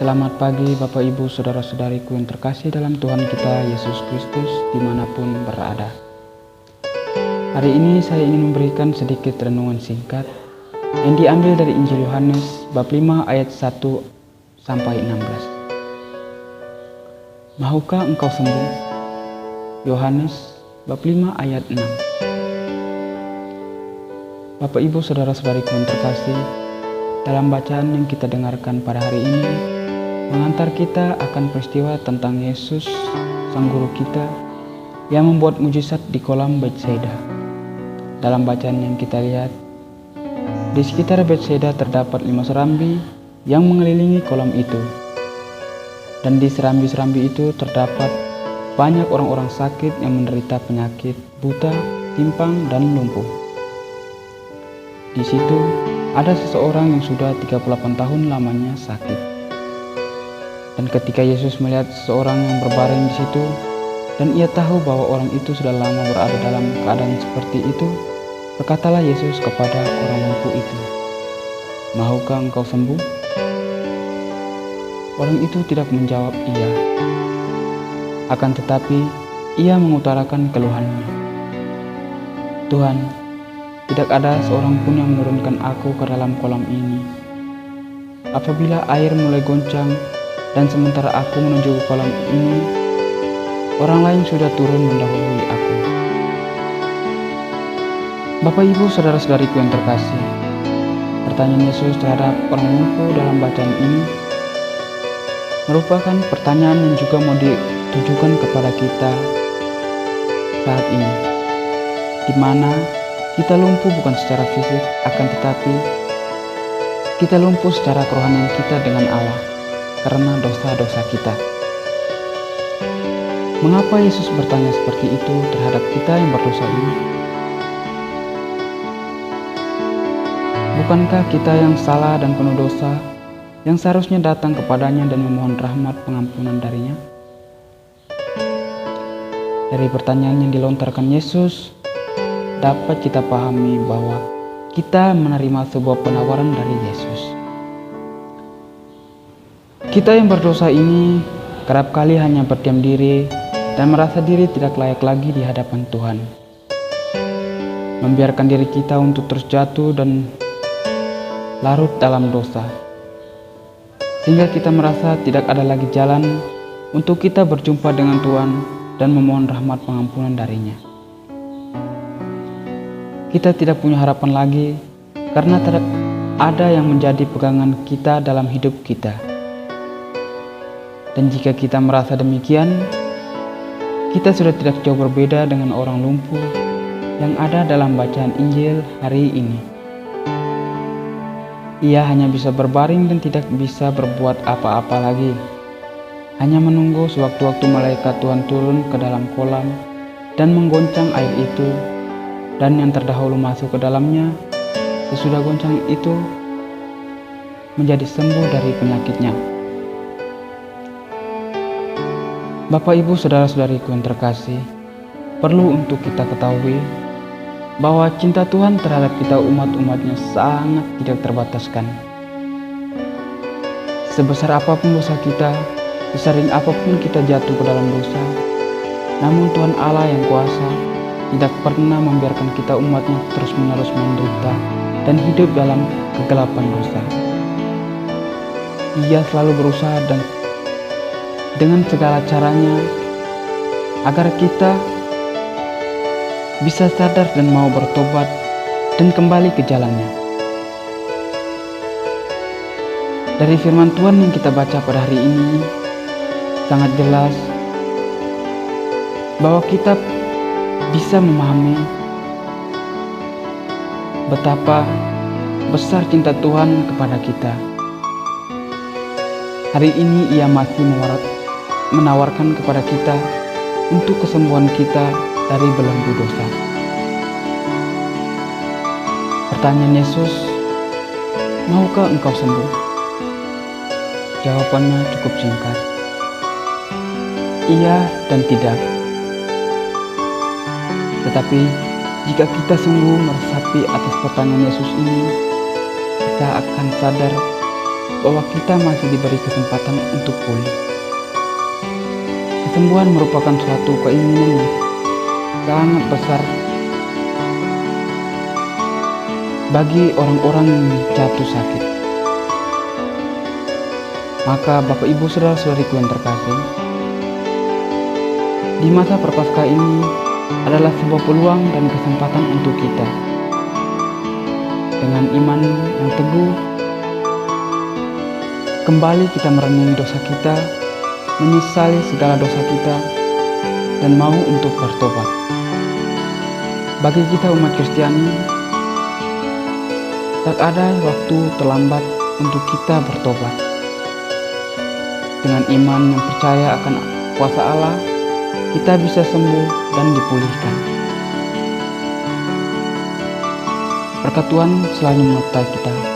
Selamat pagi Bapak Ibu Saudara-saudariku yang terkasih dalam Tuhan kita Yesus Kristus dimanapun berada. Hari ini saya ingin memberikan sedikit renungan singkat yang diambil dari Injil Yohanes bab 5 ayat 1 sampai 16. Maukah engkau sembuh? Yohanes bab 5 ayat 6. Bapak Ibu Saudara-saudariku yang terkasih, dalam bacaan yang kita dengarkan pada hari ini mengantar kita akan peristiwa tentang Yesus, Sang Guru kita, yang membuat mujizat di kolam Betsaida. Dalam bacaan yang kita lihat, di sekitar Betsaida terdapat 5 serambi yang mengelilingi kolam itu. Dan di serambi-serambi itu terdapat banyak orang-orang sakit yang menderita penyakit buta, timpang, dan lumpuh. Di situ ada seseorang yang sudah 38 tahun lamanya sakit. Dan ketika Yesus melihat seseorang yang berbaring di situ, dan ia tahu bahwa orang itu sudah lama berada dalam keadaan seperti itu, berkatalah Yesus kepada orang lumpuh itu, "Maukah engkau sembuh?" Orang itu tidak menjawab iya. Akan tetapi, ia mengutarakan keluhannya. "Tuhan, tidak ada seorang pun yang menurunkan aku ke dalam kolam ini. Apabila air mulai goncang, dan sementara aku menuju ke kolam ini, orang lain sudah turun mendahului aku." Bapak Ibu Saudara-saudariku yang terkasih, pertanyaan Yesus terhadap orang lumpuh dalam bacaan ini merupakan pertanyaan yang juga mau ditujukan kepada kita saat ini, di mana kita lumpuh bukan secara fisik, akan tetapi kita lumpuh secara kerohanian kita dengan Allah karena dosa-dosa kita. Mengapa Yesus bertanya seperti itu terhadap kita yang berdosa ini? Bukankah kita yang salah dan penuh dosa, yang seharusnya datang kepadanya dan memohon rahmat pengampunan darinya? Dari pertanyaan yang dilontarkan Yesus, dapat kita pahami bahwa kita menerima sebuah penawaran dari Yesus. Kita yang berdosa ini kerap kali hanya berdiam diri dan merasa diri tidak layak lagi di hadapan Tuhan. Membiarkan diri kita untuk terus jatuh dan larut dalam dosa, sehingga kita merasa tidak ada lagi jalan untuk kita berjumpa dengan Tuhan dan memohon rahmat pengampunan darinya. Kita tidak punya harapan lagi karena tidak ada yang menjadi pegangan kita dalam hidup kita. Dan jika kita merasa demikian, kita sudah tidak jauh berbeda dengan orang lumpuh yang ada dalam bacaan Injil hari ini. Ia hanya bisa berbaring dan tidak bisa berbuat apa-apa lagi, hanya menunggu sewaktu-waktu malaikat Tuhan turun ke dalam kolam dan menggoncang air itu, dan yang terdahulu masuk ke dalamnya sesudah goncang itu menjadi sembuh dari penyakitnya. Bapak Ibu Saudara-saudariku yang terkasih, perlu untuk kita ketahui bahwa cinta Tuhan terhadap kita umat-umatnya sangat tidak terbataskan. Sebesar apapun dosa kita, sesering apapun kita jatuh ke dalam dosa, namun Tuhan Allah yang kuasa tidak pernah membiarkan kita umatnya terus-menerus menderita dan hidup dalam kegelapan dosa. Ia selalu berusaha dengan segala caranya agar kita bisa sadar dan mau bertobat dan kembali ke jalannya. Dari firman Tuhan yang kita baca pada hari ini sangat jelas bahwa kita bisa memahami betapa besar cinta Tuhan kepada kita. Hari ini Ia masih menawarkan kepada kita untuk kesembuhan kita dari belenggu dosa. Pertanyaan Yesus, "Maukah engkau sembuh?" Jawabannya cukup singkat, iya dan tidak. Tetapi jika kita sungguh meresapi atas pertanyaan Yesus ini, kita akan sadar bahwa kita masih diberi kesempatan untuk pulih. Kesembuhan merupakan suatu keinginan yang sangat besar bagi orang-orang yang jatuh sakit. Maka Bapak Ibu Saudara-saudariku yang terkasih, di masa Prapaskah ini adalah sebuah peluang dan kesempatan untuk kita. Dengan iman yang teguh, kembali kita merenungi dosa kita, menyesali segala dosa kita, dan mau untuk bertobat. Bagi kita umat Kristiani, tak ada waktu terlambat untuk kita bertobat. Dengan iman yang percaya akan kuasa Allah, kita bisa sembuh dan dipulihkan. Berkat Tuhan selalu menyertai kita.